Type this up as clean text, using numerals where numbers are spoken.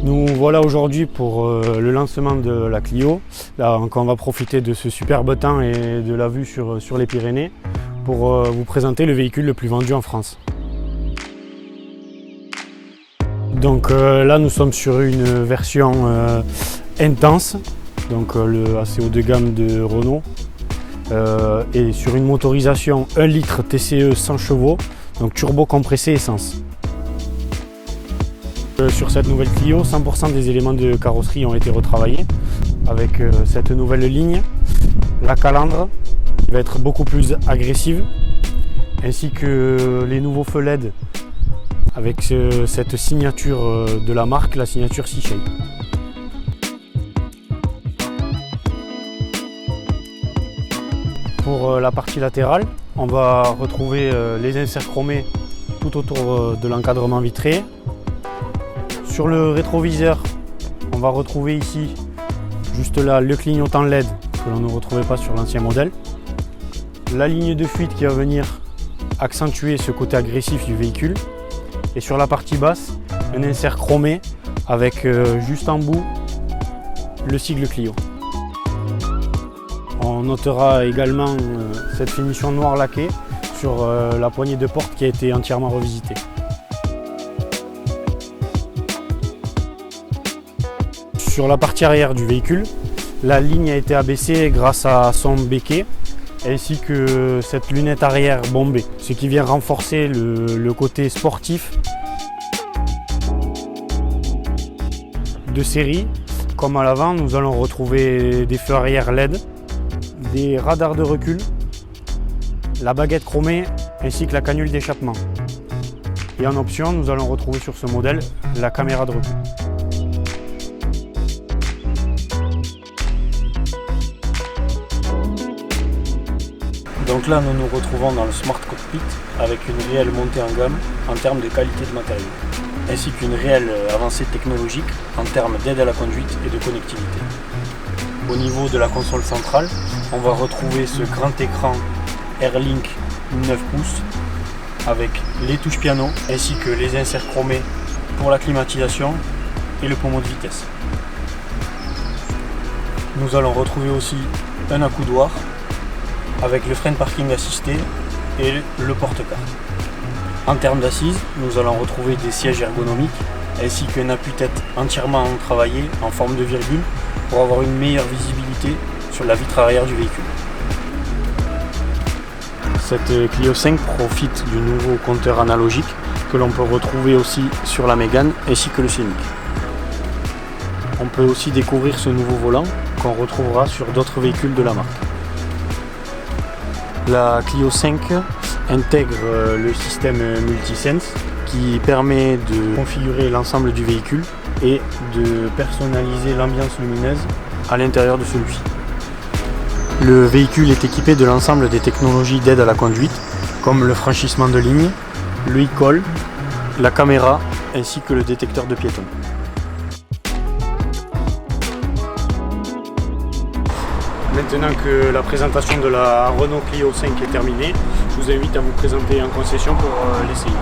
Nous voilà aujourd'hui pour le lancement de la Clio. Là, on va profiter de ce superbe temps et de la vue sur les Pyrénées pour vous présenter le véhicule le plus vendu en France. Donc là, nous sommes sur une version intense, donc le assez haut de gamme de Renault, et sur une motorisation 1 litre TCE 100 chevaux, donc turbo compressé essence. Sur cette nouvelle Clio, 100% des éléments de carrosserie ont été retravaillés avec cette nouvelle ligne, la calandre qui va être beaucoup plus agressive, ainsi que les nouveaux feux LED avec cette signature de la marque, la signature C-Shape. Pour la partie latérale, on va retrouver les inserts chromés tout autour de l'encadrement vitré. Sur le rétroviseur, on va retrouver ici, juste là, le clignotant LED que l'on ne retrouvait pas sur l'ancien modèle. La ligne de fuite qui va venir accentuer ce côté agressif du véhicule. Et sur la partie basse, un insert chromé avec juste en bout le sigle Clio. On notera également cette finition noir laquée sur la poignée de porte qui a été entièrement revisitée. Sur la partie arrière du véhicule, la ligne a été abaissée grâce à son béquet ainsi que cette lunette arrière bombée, ce qui vient renforcer le côté sportif de série. Comme à l'avant, nous allons retrouver des feux arrière LED, des radars de recul, la baguette chromée ainsi que la canule d'échappement. Et en option, nous allons retrouver sur ce modèle la caméra de recul. Donc là, nous nous retrouvons dans le Smart Cockpit avec une réelle montée en gamme en termes de qualité de matériaux, ainsi qu'une réelle avancée technologique en termes d'aide à la conduite et de connectivité. Au niveau de la console centrale, on va retrouver ce grand écran Airlink 9 pouces avec les touches piano ainsi que les inserts chromés pour la climatisation et le pommeau de vitesse. Nous allons retrouver aussi un accoudoir avec le frein de parking assisté et le porte-carte. En termes d'assises, nous allons retrouver des sièges ergonomiques ainsi qu'un appui-tête entièrement travaillé en forme de virgule pour avoir une meilleure visibilité sur la vitre arrière du véhicule. Cette Clio 5 profite du nouveau compteur analogique que l'on peut retrouver aussi sur la Mégane ainsi que le Scénic. On peut aussi découvrir ce nouveau volant qu'on retrouvera sur d'autres véhicules de la marque. La Clio 5 intègre le système Multisense qui permet de configurer l'ensemble du véhicule et de personnaliser l'ambiance lumineuse à l'intérieur de celui-ci. Le véhicule est équipé de l'ensemble des technologies d'aide à la conduite comme le franchissement de ligne, le e-call, la caméra ainsi que le détecteur de piétons. Maintenant que la présentation de la Renault Clio 5 est terminée, je vous invite à vous présenter en concession pour l'essayer.